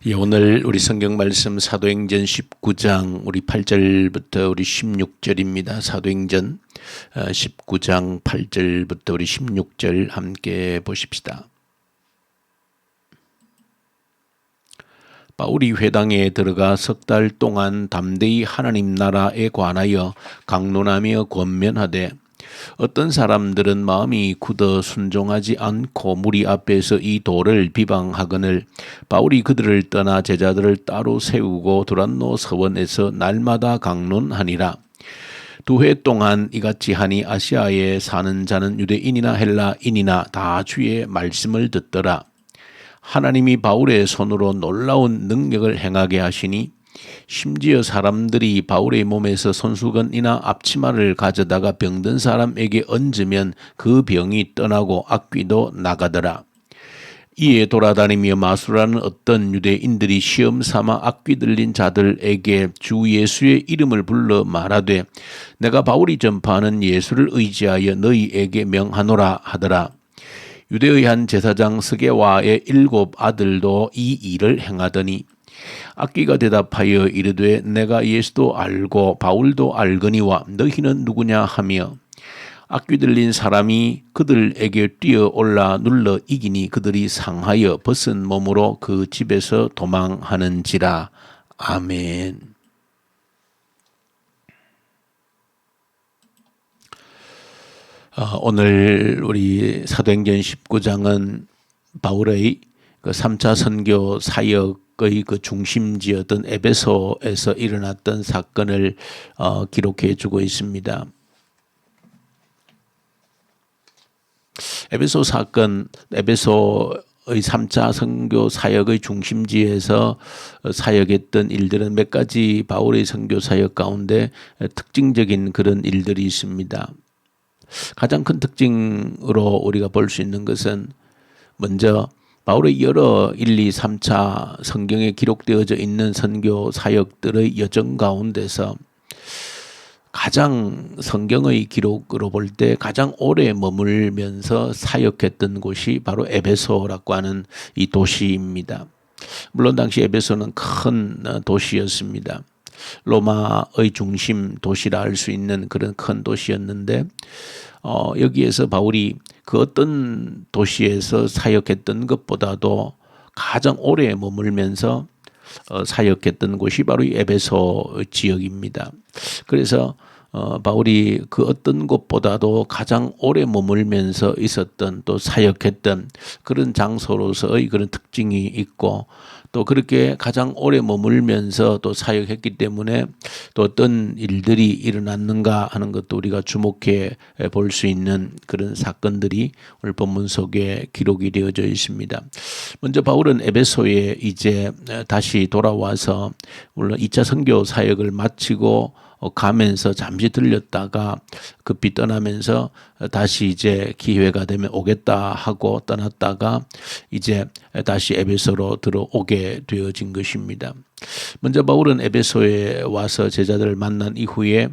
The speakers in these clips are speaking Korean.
예, 오늘 우리 성경 말씀 사도행전 19장 우리 8절부터 우리 16절입니다. 사도행전 19장 8절부터 우리 16절 함께 보십시다. 바울이 회당에 들어가 석 달 동안 담대히 하나님 나라에 관하여 강론하며 권면하되 어떤 사람들은 마음이 굳어 순종하지 않고 무리 앞에서 이 도를 비방하거늘 바울이 그들을 떠나 제자들을 따로 세우고 두란노 서원에서 날마다 강론하니라. 2회 동안 이같이 하니 아시아에 사는 자는 유대인이나 헬라인이나 다 주의 말씀을 듣더라. 하나님이 바울의 손으로 놀라운 능력을 행하게 하시니 심지어 사람들이 바울의 몸에서 손수건이나 앞치마를 가져다가 병든 사람에게 얹으면 그 병이 떠나고 악귀도 나가더라. 이에 돌아다니며 마술하는 어떤 유대인들이 시험 삼아 악귀 들린 자들에게 주 예수의 이름을 불러 말하되 내가 바울이 전파하는 예수를 의지하여 너희에게 명하노라 하더라. 유대의 한 제사장 스게와의 7 아들도 이 일을 행하더니 악귀가 대답하여 이르되 내가 예수도 알고 바울도 알거니와 너희는 누구냐 하며 악귀 들린 사람이 그들에게 뛰어올라 눌러 이기니 그들이 상하여 벗은 몸으로 그 집에서 도망하는지라. 아멘. 오늘 우리 사도행전 19장은 바울의 그 3차 선교 사역의 그 중심지였던 에베소에서 일어났던 사건을 기록해 주고 있습니다. 에베소 사건, 에베소의 3차 선교 사역의 중심지에서 사역했던 일들은 몇 가지 바울의 선교 사역 가운데 특징적인 그런 일들이 있습니다. 가장 큰 특징으로 우리가 볼 수 있는 것은 먼저 바울의 여러 1, 2, 3차 성경에 기록되어져 있는 선교 사역들의 여정 가운데서 가장 성경의 기록으로 볼 때 가장 오래 머물면서 사역했던 곳이 바로 에베소라고 하는 이 도시입니다. 물론 당시 에베소는 큰 도시였습니다. 로마의 중심 도시라 할 수 있는 그런 큰 도시였는데 여기에서 바울이 그 어떤 도시에서 사역했던 것보다도 가장 오래 머물면서 사역했던 곳이 바로 이 에베소 지역입니다. 그래서 바울이 그 어떤 곳보다도 가장 오래 머물면서 있었던 또 사역했던 그런 장소로서의 그런 특징이 있고 또 그렇게 가장 오래 머물면서 또 사역했기 때문에 또 어떤 일들이 일어났는가 하는 것도 우리가 주목해 볼 수 있는 그런 사건들이 오늘 본문 속에 기록이 되어져 있습니다. 먼저 바울은 에베소에 이제 다시 돌아와서 물론 2차 선교 사역을 마치고 가면서 잠시 들렸다가 급히 떠나면서 다시 이제 기회가 되면 오겠다 하고 떠났다가 이제 다시 에베소로 들어오게 되어진 것입니다. 먼저 바울은 에베소에 와서 제자들을 만난 이후에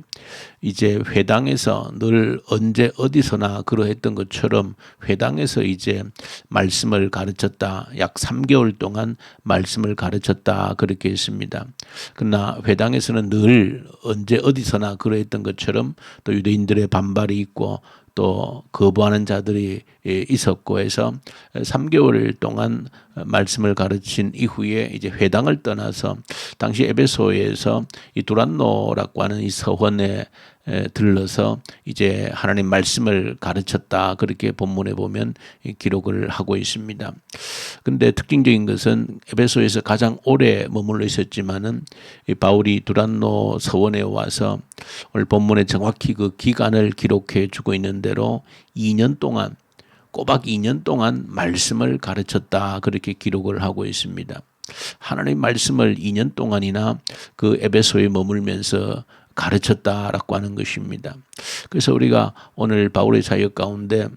이제 회당에서 늘 언제 어디서나 그러했던 것처럼 회당에서 이제 말씀을 가르쳤다. 약 3개월 동안 말씀을 가르쳤다. 그렇게 했습니다. 그러나 회당에서는 늘 언제 어디서나 그러했던 것처럼 또 유대인들의 반발이 있고 또 거부하는 자들이 있었고 해서 3개월 동안 말씀을 가르친 이후에 이제 회당을 떠나서 당시 에베소에서 이 두란노라고 하는 이 서원에 들러서 이제 하나님 말씀을 가르쳤다. 그렇게 본문에 보면 기록을 하고 있습니다. 근데 특징적인 것은 에베소에서 가장 오래 머물러 있었지만은 바울이 두란노 서원에 와서 오늘 본문에 정확히 그 기간을 기록해 주고 있는 대로 2년 동안 꼬박 2년 동안 말씀을 가르쳤다. 그렇게 기록을 하고 있습니다. 하나님 말씀을 2년 동안이나 그 에베소에 머물면서 가르쳤다라고 하는 것입니다. 그래서 우리가 오늘 바울의 사역 가운데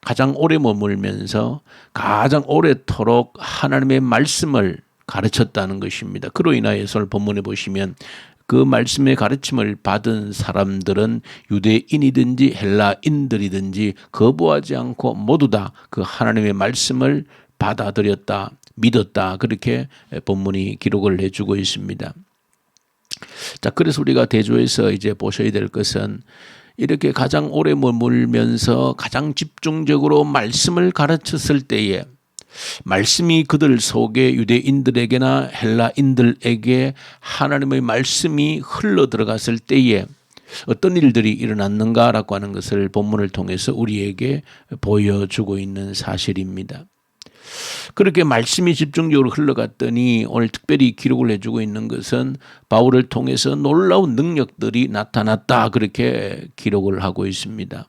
가장 오래 머물면서 가장 오래도록 하나님의 말씀을 가르쳤다는 것입니다. 그로 인하여서 오늘 본문에 보시면 그 말씀의 가르침을 받은 사람들은 유대인이든지 헬라인들이든지 거부하지 않고 모두 다 그 하나님의 말씀을 받아들였다. 믿었다. 그렇게 본문이 기록을 해주고 있습니다. 자, 그래서 우리가 대조해서 이제 보셔야 될 것은 이렇게 가장 오래 머물면서 가장 집중적으로 말씀을 가르쳤을 때에 말씀이 그들 속에 유대인들에게나 헬라인들에게 하나님의 말씀이 흘러 들어갔을 때에 어떤 일들이 일어났는가라고 하는 것을 본문을 통해서 우리에게 보여주고 있는 사실입니다. 그렇게 말씀이 집중적으로 흘러갔더니 오늘 특별히 기록을 해주고 있는 것은 바울을 통해서 놀라운 능력들이 나타났다, 그렇게 기록을 하고 있습니다.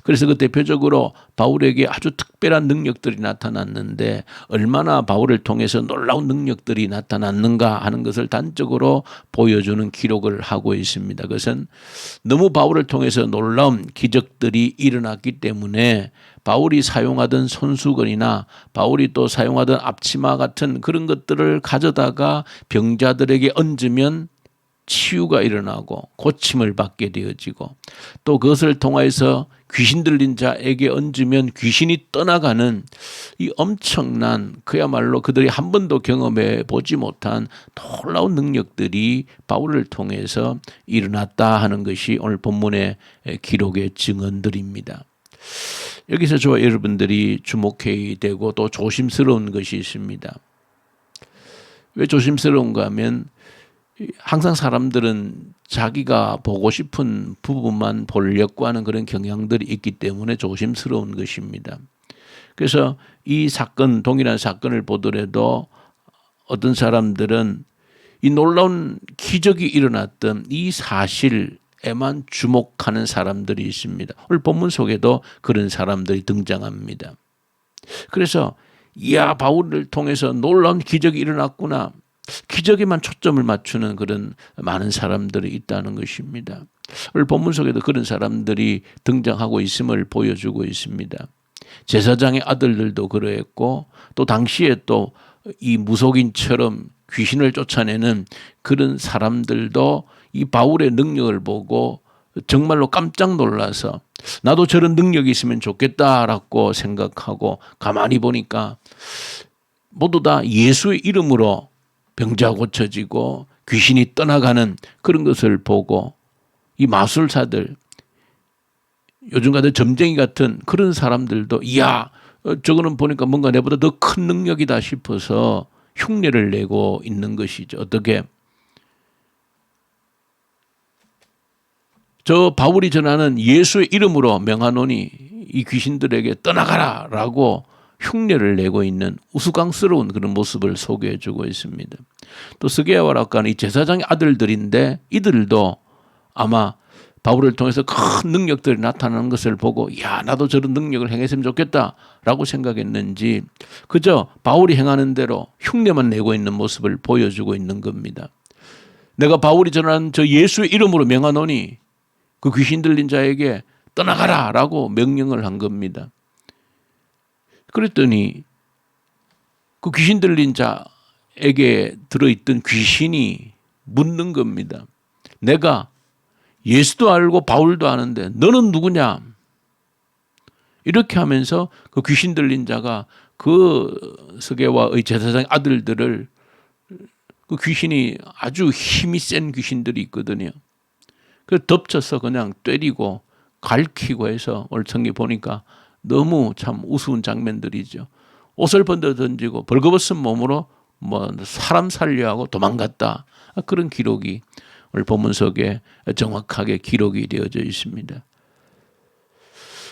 그래서 그 대표적으로 바울에게 아주 특별한 능력들이 나타났는데 얼마나 바울을 통해서 놀라운 능력들이 나타났는가 하는 것을 단적으로 보여주는 기록을 하고 있습니다. 그것은 너무 바울을 통해서 놀라운 기적들이 일어났기 때문에 바울이 사용하던 손수건이나 바울이 또 사용하던 앞치마 같은 그런 것들을 가져다가 병자들에게 얹으면 치유가 일어나고 고침을 받게 되어지고, 또 그것을 통해서 귀신 들린 자에게 얹으면 귀신이 떠나가는 이 엄청난, 그야말로 그들이 한 번도 경험해 보지 못한 놀라운 능력들이 바울을 통해서 일어났다 하는 것이 오늘 본문의 기록의 증언들입니다. 여기서 저와 여러분들이 주목해야 되고 또 조심스러운 것이 있습니다. 왜 조심스러운가 하면 항상 사람들은 자기가 보고 싶은 부분만 보려고 하는 그런 경향들이 있기 때문에 조심스러운 것입니다. 그래서 이 사건, 동일한 사건을 보더라도 어떤 사람들은 이 놀라운 기적이 일어났던 이 사실에만 주목하는 사람들이 있습니다. 오늘 본문 속에도 그런 사람들이 등장합니다. 그래서 이야, 바울을 통해서 놀라운 기적이 일어났구나, 기적에만 초점을 맞추는 그런 많은 사람들이 있다는 것입니다. 오늘 본문 속에도 그런 사람들이 등장하고 있음을 보여주고 있습니다. 제사장의 아들들도 그러했고, 또 당시에 또 이 무속인처럼 귀신을 쫓아내는 그런 사람들도 이 바울의 능력을 보고 정말로 깜짝 놀라서 나도 저런 능력이 있으면 좋겠다라고 생각하고 가만히 보니까 모두 다 예수의 이름으로 병자 고쳐지고 귀신이 떠나가는 그런 것을 보고, 이 마술사들, 요즘 같은 점쟁이 같은 그런 사람들도 이야, 저거는 보니까 뭔가 내보다 더 큰 능력이다 싶어서 흉내를 내고 있는 것이죠. 어떻게? 저 바울이 전하는 예수의 이름으로 명하노니 이 귀신들에게 떠나가라 라고 흉내를 내고 있는 우스꽝스러운 그런 모습을 소개해 주고 있습니다. 또 스게아와 락가는 이 제사장의 아들들인데 이들도 아마 바울을 통해서 큰 능력들이 나타나는 것을 보고 야, 나도 저런 능력을 행했으면 좋겠다라고 생각했는지 그저 바울이 행하는 대로 흉내만 내고 있는 모습을 보여주고 있는 겁니다. 내가 바울이 전하는 저 예수의 이름으로 명하노니 그 귀신 들린 자에게 떠나가라 라고 명령을 한 겁니다. 그랬더니 그 귀신 들린 자에게 들어있던 귀신이 묻는 겁니다. 내가 예수도 알고 바울도 아는데 너는 누구냐? 이렇게 하면서 그 귀신 들린 자가 그 스게와의 제사장의 아들들을, 그 귀신이 아주 힘이 센 귀신들이 있거든요. 그 덮쳐서 그냥 때리고 갈퀴고 해서 오늘 성경 보니까 너무 참 우스운 장면들이죠. 옷을 번져 던지고 벌거벗은 몸으로 뭐 사람 살려 하고 도망갔다. 그런 기록이 오늘 본문 속에 정확하게 기록이 되어져 있습니다.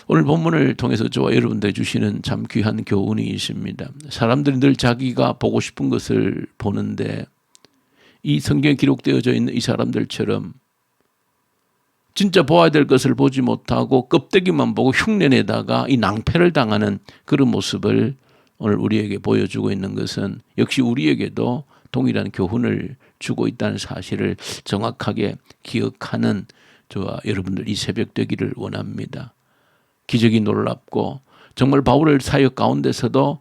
오늘 본문을 통해서 저와 여러분들 주시는 참 귀한 교훈이 있습니다. 사람들이 늘 자기가 보고 싶은 것을 보는데 이 성경에 기록되어져 있는 이 사람들처럼 진짜 보아야 될 것을 보지 못하고 껍데기만 보고 흉내내다가 이 낭패를 당하는 그런 모습을 오늘 우리에게 보여주고 있는 것은 역시 우리에게도 동일한 교훈을 주고 있다는 사실을 정확하게 기억하는 저와 여러분들 이 새벽 되기를 원합니다. 기적이 놀랍고 정말 바울의 사역 가운데서도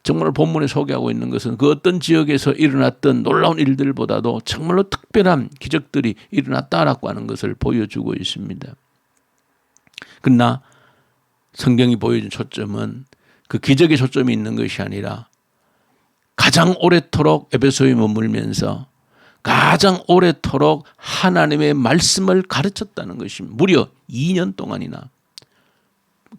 정말 본문에 소개하고 있는 것은 그 어떤 지역에서 일어났던 놀라운 일들보다도 정말로 특별한 기적들이 일어났다라고 하는 것을 보여주고 있습니다. 그러나 성경이 보여준 초점은 그 기적의 초점이 있는 것이 아니라 가장 오래도록 에베소에 머물면서 가장 오래도록 하나님의 말씀을 가르쳤다는 것입니다. 무려 2년 동안이나.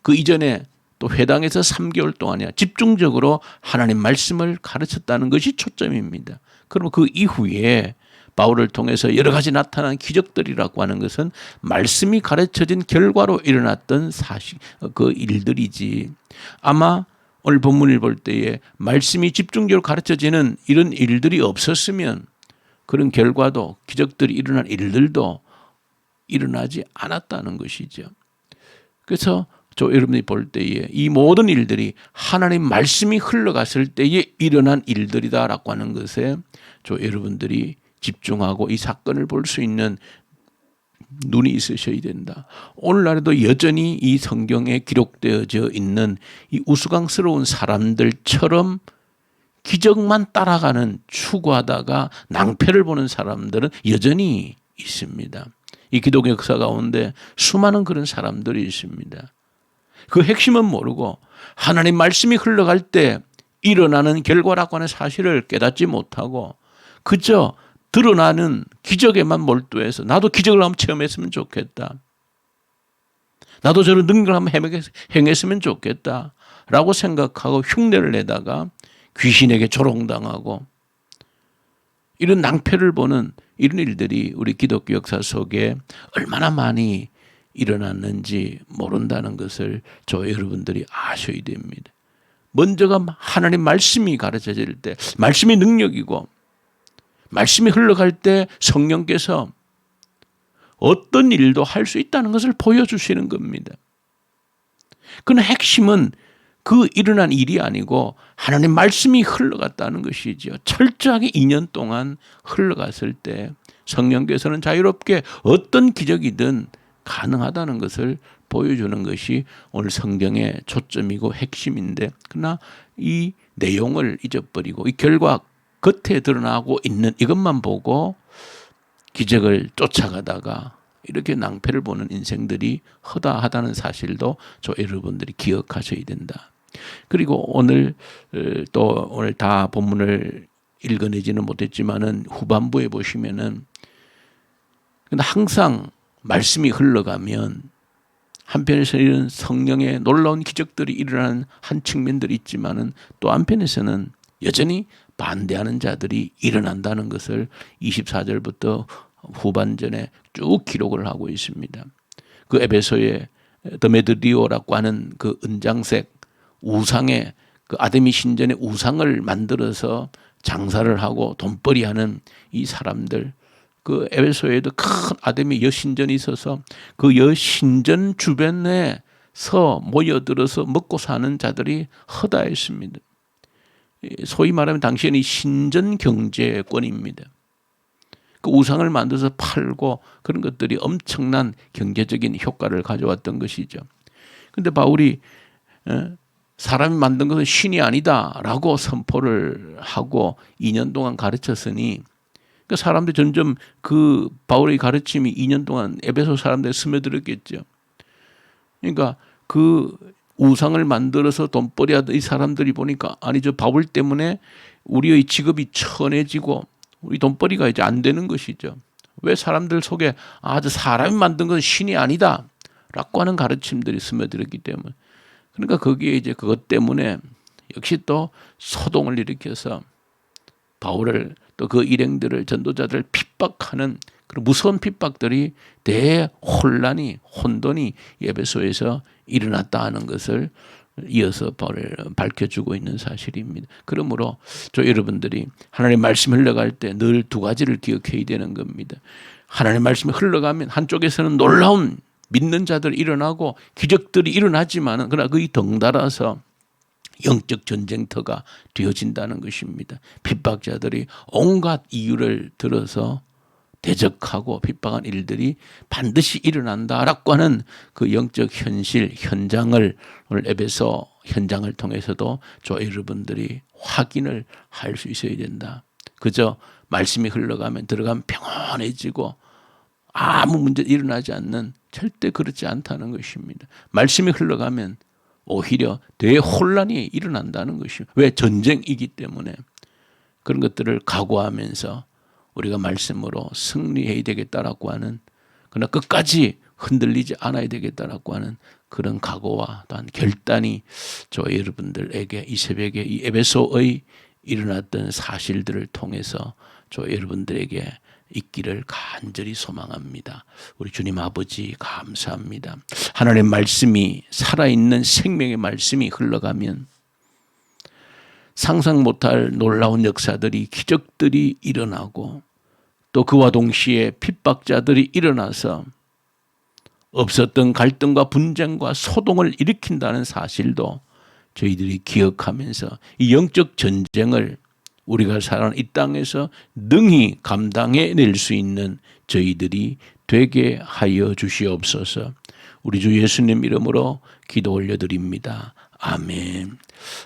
그 이전에 또 회당에서 3개월 동안이나 집중적으로 하나님 말씀을 가르쳤다는 것이 초점입니다. 그럼 그 이후에 바울을 통해서 여러 가지 나타난 기적들이라고 하는 것은 말씀이 가르쳐진 결과로 일어났던 그 일들이지. 아마 오늘 본문을 볼 때에 말씀이 집중적으로 가르쳐지는 이런 일들이 없었으면 그런 결과도 기적들이 일어난 일들도 일어나지 않았다는 것이죠. 그래서 여러분이 볼 때에 이 모든 일들이 하나님 말씀이 흘러갔을 때에 일어난 일들이다라고 하는 것에 여러분들이 집중하고 이 사건을 볼 수 있는 눈이 있으셔야 된다. 오늘날에도 여전히 이 성경에 기록되어져 있는 이 우스꽝스러운 사람들처럼 기적만 따라가는 추구하다가 낭패를 보는 사람들은 여전히 있습니다. 이 기독교 역사 가운데 수많은 그런 사람들이 있습니다. 그 핵심은 모르고 하나님 말씀이 흘러갈 때 일어나는 결과라고 하는 사실을 깨닫지 못하고 그저 드러나는 기적에만 몰두해서 나도 기적을 한번 체험했으면 좋겠다. 나도 저런 능력을 한번 행했으면 좋겠다. 라고 생각하고 흉내를 내다가 귀신에게 조롱당하고 이런 낭패를 보는 이런 일들이 우리 기독교 역사 속에 얼마나 많이 일어났는지 모른다는 것을 여러분들이 아셔야 됩니다. 먼저가 하나님 말씀이 가르쳐질 때 말씀이 능력이고 말씀이 흘러갈 때 성령께서 어떤 일도 할 수 있다는 것을 보여주시는 겁니다. 그러나 핵심은 그 일어난 일이 아니고 하나님 말씀이 흘러갔다는 것이죠. 철저하게 2년 동안 흘러갔을 때 성령께서는 자유롭게 어떤 기적이든 가능하다는 것을 보여주는 것이 오늘 성경의 초점이고 핵심인데 그러나 이 내용을 잊어버리고 이 결과 겉에 드러나고 있는 이것만 보고 기적을 쫓아가다가 이렇게 낭패를 보는 인생들이 허다하다는 사실도 여러분들이 기억하셔야 된다. 그리고 오늘 다 본문을 읽어내지는 못했지만은 후반부에 보시면은 항상 말씀이 흘러가면 한편에서 이런 성령의 놀라운 기적들이 일어나는 한 측면들이 있지만은 또 한편에서는 여전히 반대하는 자들이 일어난다는 것을 24절부터 후반전에 쭉 기록을 하고 있습니다. 그 에베소의 드메드리오라고 하는 그 은장색 우상의 그 아데미 신전의 우상을 만들어서 장사를 하고 돈벌이하는 이 사람들, 그 에베소에도 큰 아데미 여신전이 있어서 그 여신전 주변에서 모여들어서 먹고 사는 자들이 허다했습니다. 소위 말하면 당시에는 신전 경제권입니다. 그 우상을 만들어서 팔고 그런 것들이 엄청난 경제적인 효과를 가져왔던 것이죠. 그런데 바울이 사람이 만든 것은 신이 아니다라고 선포를 하고 2년 동안 가르쳤으니 그 사람들이 점점 그 바울의 가르침이 2년 동안 에베소 사람들에 스며들었겠죠. 그러니까 그 우상을 만들어서 돈벌이 하던 이 사람들이 보니까 아니 저 바울 때문에 우리의 직업이 천해지고 우리 돈벌이가 이제 안 되는 것이죠. 왜 사람들 속에 저 사람이 만든 건 신이 아니다 라고 하는 가르침들이 스며들었기 때문에 그러니까 거기에 이제 그것 때문에 역시 또 소동을 일으켜서 바울을 또 그 일행들을 전도자들을 핍박하는 그런 무서운 핍박들이 대혼란이 혼돈이 에베소에서 일어났다 하는 것을 이어서 밝혀주고 있는 사실입니다. 그러므로 여러분들이 하나님의 말씀이 흘러갈 때 늘 두 가지를 기억해야 되는 겁니다. 하나님의 말씀이 흘러가면 한쪽에서는 놀라운 믿는 자들이 일어나고 기적들이 일어나지만은 그러나 그에 덩달아서 영적 전쟁터가 되어진다는 것입니다. 핍박자들이 온갖 이유를 들어서 대적하고 핍박한 일들이 반드시 일어난다라고 하는 그 영적 현실, 현장을 오늘 에베소 현장을 통해서도 여러분들이 확인을 할 수 있어야 된다. 그저 말씀이 흘러가면 들어가면 평온해지고 아무 문제 일어나지 않는 절대 그렇지 않다는 것입니다. 말씀이 흘러가면 오히려 대혼란이 일어난다는 것입니다. 왜? 전쟁이기 때문에. 그런 것들을 각오하면서 우리가 말씀으로 승리해야 되겠다라고 하는, 그러나 끝까지 흔들리지 않아야 되겠다라고 하는 그런 각오와 또한 결단이 저와 여러분들에게 이 새벽에 이 에베소의 일어났던 사실들을 통해서 저와 여러분들에게 있기를 간절히 소망합니다. 우리 주님 아버지 감사합니다. 하나님의 말씀이, 살아있는 생명의 말씀이 흘러가면 상상 못할 놀라운 역사들이, 기적들이 일어나고 또 그와 동시에 핍박자들이 일어나서 없었던 갈등과 분쟁과 소동을 일으킨다는 사실도 저희들이 기억하면서 이 영적 전쟁을 우리가 살아가는 이 땅에서 능히 감당해낼 수 있는 저희들이 되게 하여 주시옵소서. 우리 주 예수님 이름으로 기도 올려드립니다. 아멘.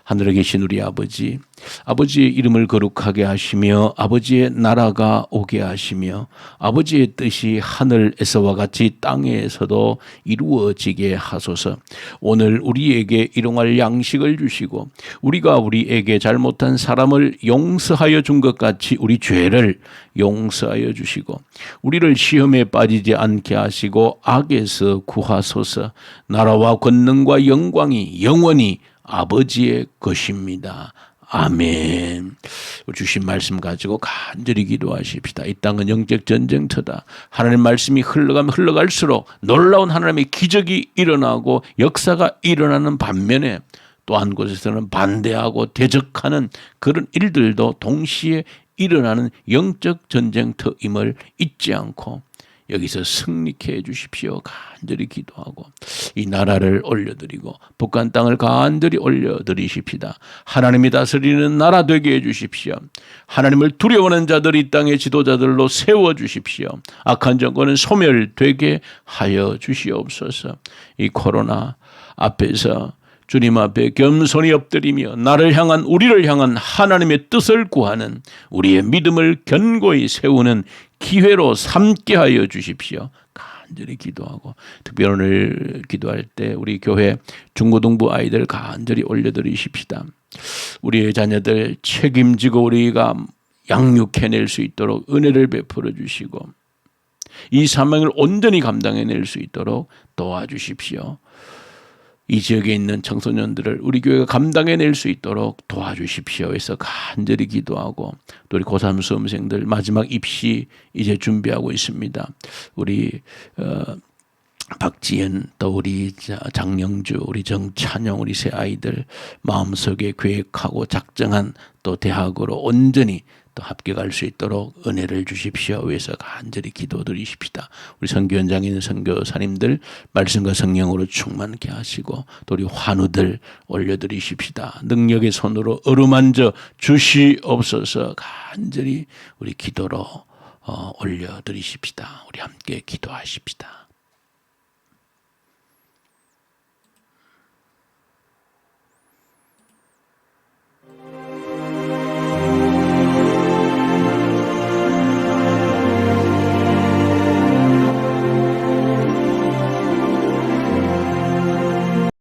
하늘에 계신 우리 아버지, 아버지의 이름을 거룩하게 하시며 아버지의 나라가 오게 하시며 아버지의 뜻이 하늘에서와 같이 땅에서도 이루어지게 하소서. 오늘 우리에게 일용할 양식을 주시고 우리가 우리에게 잘못한 사람을 용서하여 준 것 같이 우리 죄를 용서하여 주시고 우리를 시험에 빠지지 않게 하시고 악에서 구하소서. 나라와 권능과 영광이 영원히 아버지의 것입니다. 아멘. 주신 말씀 가지고 간절히 기도하십시다. 이 땅은 영적 전쟁터다. 하나님 말씀이 흘러가면 흘러갈수록 놀라운 하나님의 기적이 일어나고 역사가 일어나는 반면에 또 한 곳에서는 반대하고 대적하는 그런 일들도 동시에 일어나는 영적 전쟁터임을 잊지 않고 여기서 승리케 해 주십시오. 간절히 기도하고 이 나라를 올려드리고 북한 땅을 간절히 올려드리십시다. 하나님이 다스리는 나라 되게 해 주십시오. 하나님을 두려워하는 자들이 이 땅의 지도자들로 세워주십시오. 악한 정권은 소멸되게 하여 주시옵소서. 이 코로나 앞에서 주님 앞에 겸손히 엎드리며 나를 향한, 우리를 향한 하나님의 뜻을 구하는 우리의 믿음을 견고히 세우는 기회로 삼게 하여 주십시오. 간절히 기도하고 특별히 오늘 기도할 때 우리 교회 중고등부 아이들 간절히 올려드리십시다. 우리의 자녀들 책임지고 우리가 양육해낼 수 있도록 은혜를 베풀어 주시고 이 사명을 온전히 감당해낼 수 있도록 도와주십시오. 이 지역에 있는 청소년들을 우리 교회가 감당해낼 수 있도록 도와주십시오. 해서 간절히 기도하고 또 우리 고3 수험생들 마지막 입시 이제 준비하고 있습니다. 우리 박지연 또 우리 장영주 우리 정찬영 우리 세 아이들 마음속에 계획하고 작정한 또 대학으로 온전히 또 합격할 수 있도록 은혜를 주십시오. 위해서 간절히 기도드리십시다. 우리 선교현장에 있는 선교사님들 말씀과 성령으로 충만케 하시고 또 우리 환우들 올려드리십시다. 능력의 손으로 어루만져 주시옵소서. 간절히 우리 기도로 올려드리십시다. 우리 함께 기도하십시다.